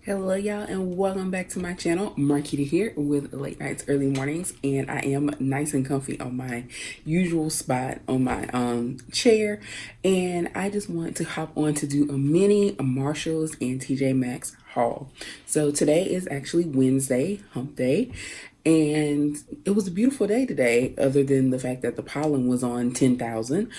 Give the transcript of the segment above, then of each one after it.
Hello y'all and welcome back to my channel. Marquita here with late nights, early mornings, and I am nice and comfy on my usual spot on my chair, and I just want to hop on to do a mini Marshalls and TJ Maxx haul. So today is actually Wednesday, hump day, and it was a beautiful day today, other than the fact that the pollen was on 10,000.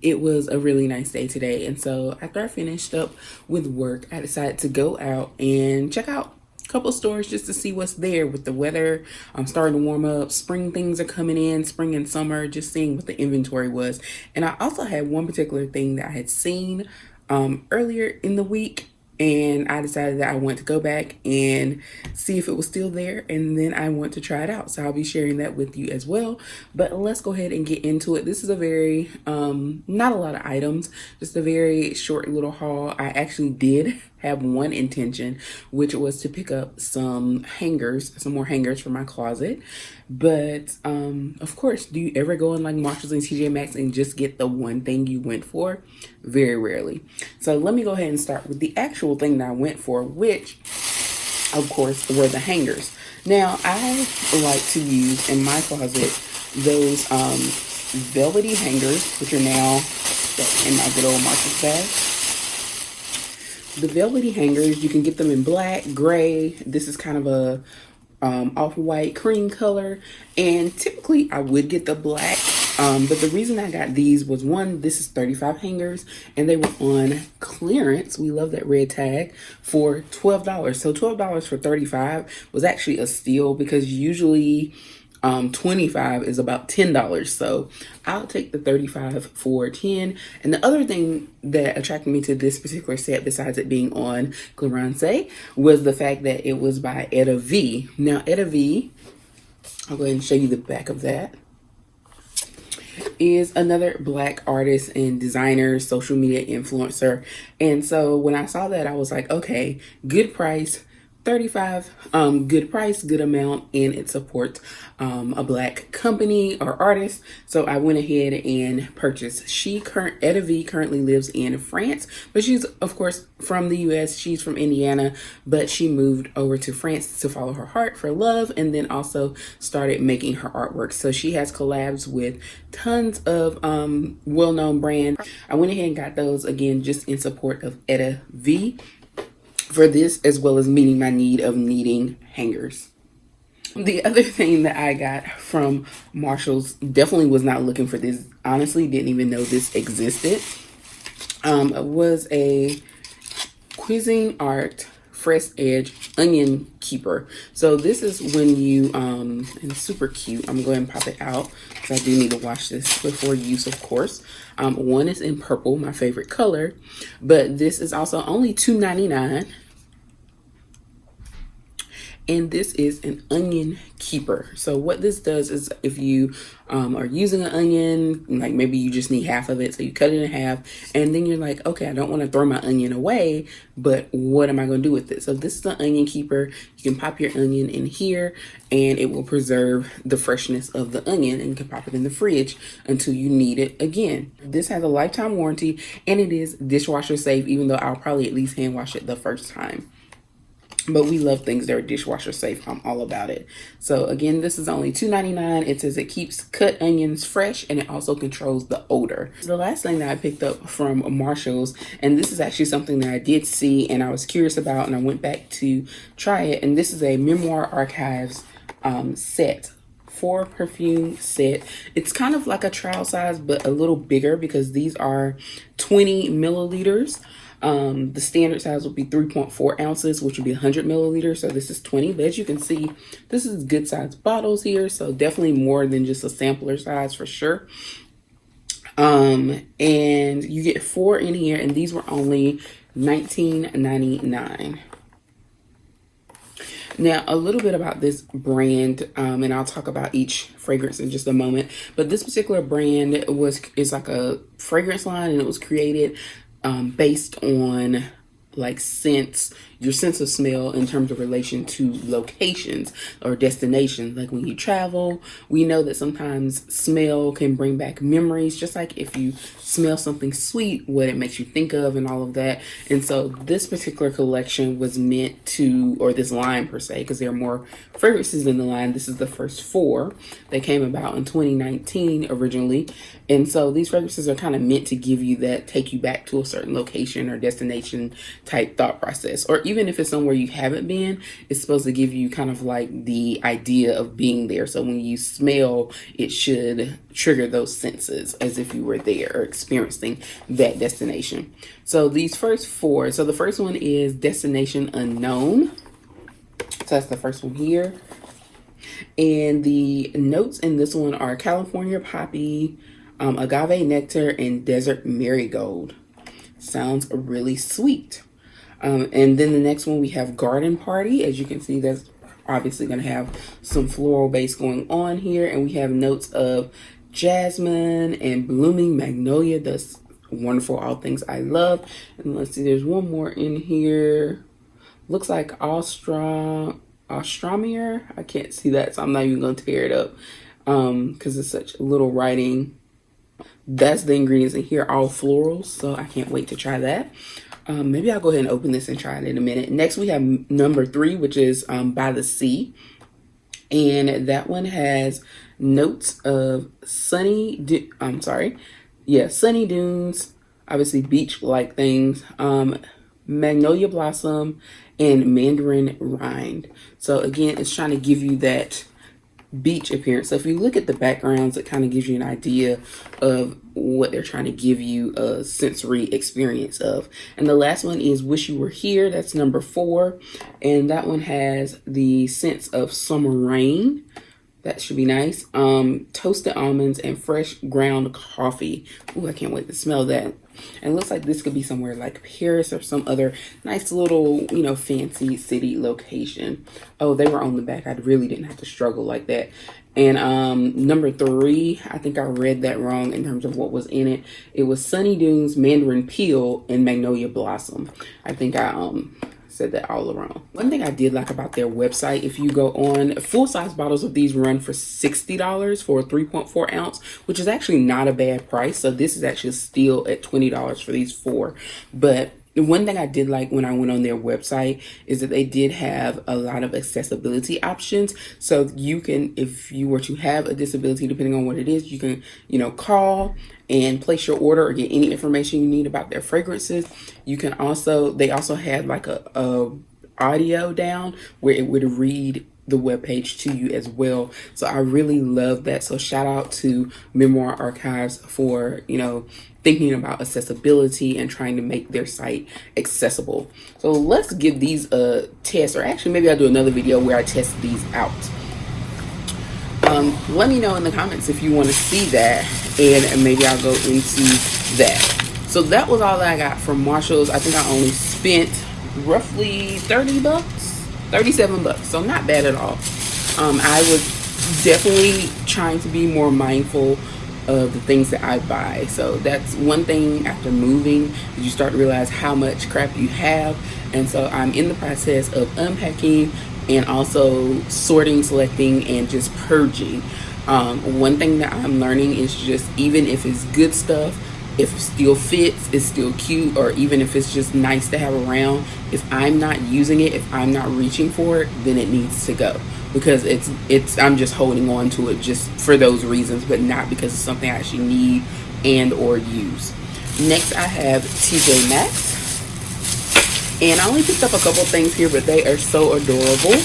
It was a really nice day today. And so after I finished up with work, I decided to go out and check out a couple stores just to see what's there with the weather. I'm starting to warm up. Spring things are coming in, spring and summer, just seeing what the inventory was. And I also had one particular thing that I had seen earlier in the week, and I decided that I want to go back and see if it was still there, and then I want to try it out. So I'll be sharing that with you as well. But let's go ahead and get into it. This is a very, not a lot of items, just a very short little haul. I actually did have one intention, which was to pick up some hangers, some more hangers for my closet. But of course, do you ever go in like Marshalls and TJ Maxx and just get the one thing you went for? Very rarely. So let me go ahead and start with the actual thing that I went for, which of course were the hangers. Now I like to use in my closet those velvety hangers, which are now in my good old Marshalls bag. The velvety hangers, you can get them in black, gray. This is kind of a off-white cream color, and typically I would get the black, but the reason I got these was, one, this is 35 hangers and they were on clearance. We love that red tag, for $12. So $12 for 35 was actually a steal, because usually 25 is about $10. So I'll take the 35 for 10. And the other thing that attracted me to this particular set, besides it being on clearance, was the fact that it was by Etta V. Now Etta V, I'll go ahead and show you the back of that, is another Black artist and designer, social media influencer. And so when I saw that, I was like, okay, good price, 35, good price, good amount, and it supports a Black company or artist. So I went ahead and purchased. Etta V currently lives in France, but she's of course from the US. She's from Indiana, but she moved over to France to follow her heart for love, and then also started making her artwork. So she has collabs with tons of well-known brands. I went ahead and got those, again, just in support of Etta V, for this, as well as meeting my need of needing hangers. The other thing that I got from Marshalls, definitely was not looking for this, honestly didn't even know this existed, was a Cuisinart Fresh Edge onion keeper. So this is when you, and it's super cute. I'm going to pop it out because I do need to wash this before use, of course. One is in purple, my favorite color, but this is also only $2.99. And this is an onion keeper. So what this does is, if you are using an onion, like maybe you just need half of it, so you cut it in half, and then you're like, okay, I don't want to throw my onion away, but what am I going to do with it? So this is an onion keeper. You can pop your onion in here and it will preserve the freshness of the onion, and you can pop it in the fridge until you need it again. This has a lifetime warranty, and it is dishwasher safe, even though I'll probably at least hand wash it the first time. But we love things that are dishwasher safe. I'm all about it. So again, this is only $2.99. It says it keeps cut onions fresh, and it also controls the odor. The last thing that I picked up from Marshalls, and this is actually something that I did see and I was curious about, and I went back to try it, and this is a Memoire Archives set. 4 perfume set. It's kind of like a trial size, but a little bigger, because these are 20 milliliters. The standard size would be 3.4 ounces, which would be 100 milliliters. So this is 20, but as you can see, this is good sized bottles here. So definitely more than just a sampler size for sure. And you get 4 in here, and these were only $19.99. Now, a little bit about this brand, and I'll talk about each fragrance in just a moment. But this particular brand is like a fragrance line, and it was created based on like your sense of smell in terms of relation to locations or destinations. Like when you travel, we know that sometimes smell can bring back memories, just like if you smell something sweet, what it makes you think of and all of that. And so this particular collection was meant to, or this line per se, because there are more fragrances in the line. This is the first 4. They came about in 2019 originally. And so these fragrances are kind of meant to give you that, take you back to a certain location or destination type thought process. Or even if it's somewhere you haven't been, it's supposed to give you kind of like the idea of being there. So when you smell, it should trigger those senses as if you were there or experiencing that destination. So these first 4, so the first one is Destination Unknown. So that's the first one here. And the notes in this one are California poppy, agave nectar, and desert marigold. Sounds really sweet. And then the next one we have Garden Party. As you can see, that's obviously going to have some floral base going on here. And we have notes of jasmine and blooming magnolia. That's wonderful. All things I love. And let's see, there's one more in here. Looks like Austramier. I can't see that, so I'm not even going to tear it up because it's such little writing. That's the ingredients in here, all florals, so I can't wait to try that. Maybe I'll go ahead and open this and try it in a minute. Next, we have number 3, which is By the Sea. And that one has notes of sunny dunes, obviously beach-like things, magnolia blossom, and mandarin rind. So again, it's trying to give you that beach appearance. So if you look at the backgrounds, it kind of gives you an idea of what they're trying to give you a sensory experience of. And the last one is Wish You Were Here. That's number 4. And that one has the sense of summer rain. That should be nice. Toasted almonds and fresh ground coffee. Ooh, I can't wait to smell that. And it looks like this could be somewhere like Paris or some other nice little, fancy city location. Oh, they were on the back. I really didn't have to struggle like that. And number 3, I think I read that wrong in terms of what was in it. It was Sunny Dunes, Mandarin Peel, and Magnolia Blossom. I think I said that all around. One thing I did like about their website, if you go on, full-size bottles of these run for $60 for a 3.4 ounce, which is actually not a bad price. So this is actually still at $20 for these 4. But one thing I did like when I went on their website is that they did have a lot of accessibility options. So you can, if you were to have a disability, depending on what it is, you can, call and place your order or get any information you need about their fragrances. You can also, they also had like a audio down where it would read the webpage to you as well. So I really love that. So shout out to Memoire Archives for, thinking about accessibility and trying to make their site accessible. So let's give these a test, or actually maybe I'll do another video where I test these out. Let me know in the comments if you want to see that, and maybe I'll go into that. So that was all that I got from Marshalls. I think I only spent roughly $30, $37, so not bad at all. I was definitely trying to be more mindful of the things that I buy. So that's one thing after moving, you start to realize how much crap you have. And so I'm in the process of unpacking and also sorting, selecting, and just purging. One thing that I'm learning is just, even if it's good stuff, if it still fits, it's still cute, or even if it's just nice to have around, if I'm not using it, if I'm not reaching for it, then it needs to go. Because I'm just holding on to it just for those reasons, but not because it's something I actually need and or use. Next, I have TJ Maxx. And I only picked up a couple things here, but they are so adorable.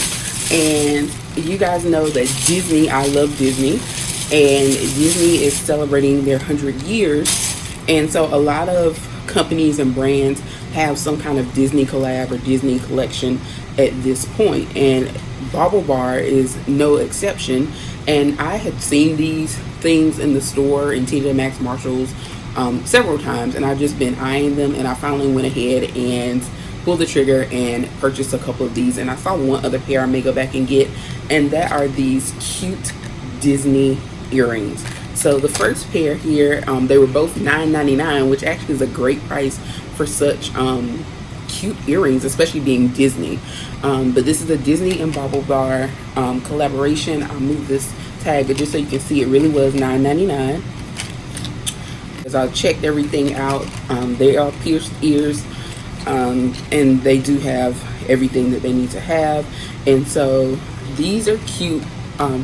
And you guys know that Disney, I love Disney. And Disney is celebrating their 100 years. And so a lot of companies and brands have some kind of Disney collab or Disney collection at this point. And Bobble Bar is no exception. And I had seen these things in the store in TJ Maxx, Marshalls, several times. And I've just been eyeing them. And I finally went ahead and pulled the trigger and purchased a couple of these. And I saw one other pair I may go back and get. And that are these cute Disney earrings. So the first pair here, they were both $9.99, which actually is a great price for such cute earrings, especially being Disney. But this is a Disney and Bauble Bar collaboration. I'll move this tag just so you can see it really was $9.99. As I checked everything out, they are pierced ears, and they do have everything that they need to have. And so these are cute,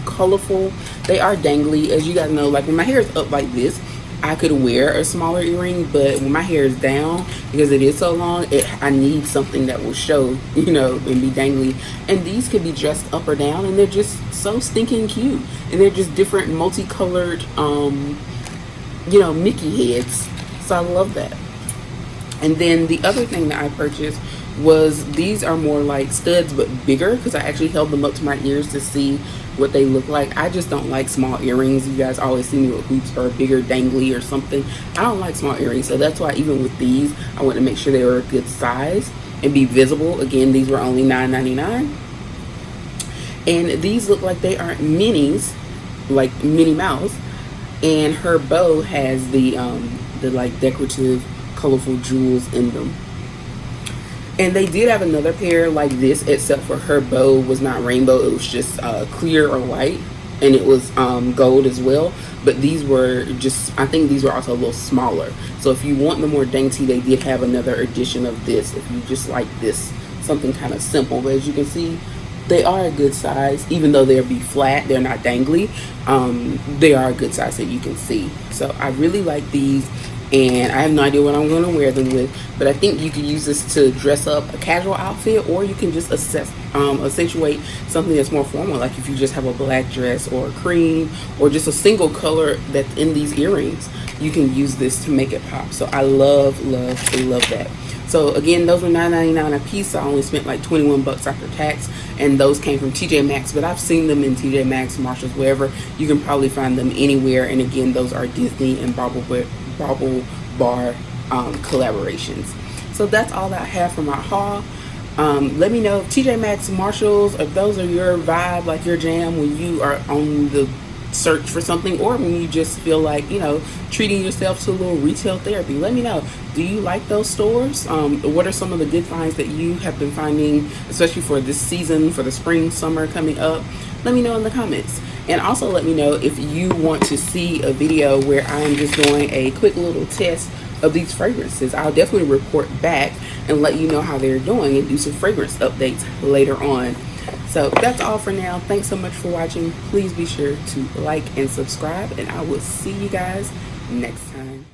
colorful. They are dangly, as you guys know. Like when my hair is up like this, I could wear a smaller earring, but when my hair is down, because it is so long, I need something that will show, you know, and be dangly. And these could be dressed up or down, and they're just so stinking cute. And they're just different multicolored, you know, Mickey heads. So I love that. And then the other thing that I purchased was, these are more like studs but bigger, because I actually held them up to my ears to see what they look like. I just don't like small earrings. You guys always see me with hoops or bigger dangly or something. I don't like small earrings, so that's why even with these, I want to make sure they were a good size and be visible. Again, these were only $9.99. And these look like they are minis, like Minnie Mouse. And her bow has the like decorative colorful jewels in them. And they did have another pair like this, except for her bow was not rainbow. It was just clear or white, and it was gold as well. But these were just, I think these were also a little smaller. So if you want the more dainty, they did have another edition of this. If you just like this, something kind of simple. But as you can see, they are a good size. Even though they'll be flat, they're not dangly. They are a good size that you can see. So I really like these. And I have no idea what I'm going to wear them with, but I think you can use this to dress up a casual outfit, or you can just accentuate something that's more formal, like if you just have a black dress or a cream or just a single color that's in these earrings, you can use this to make it pop. So I love that. So again, those were $9.99 a piece. So I only spent like 21 bucks after tax, and those came from TJ Maxx, but I've seen them in TJ Maxx, Marshalls, wherever. You can probably find them anywhere. And again, those are Disney and Bauble Bar collaborations. So that's all that I have for my haul. Let me know if TJ Maxx, Marshalls, if those are your vibe, like your jam, when you are on the search for something, or when you just feel like, you know, treating yourself to a little retail therapy. Let me know, do you like those stores? What are some of the good finds that you have been finding, especially for this season, for the spring, summer coming up? Let me know in the comments. And also let me know if you want to see a video where I'm just doing a quick little test of these fragrances. I'll definitely report back and let you know how they're doing and do some fragrance updates later on. So that's all for now. Thanks so much for watching. Please be sure to like and subscribe, and I will see you guys next time.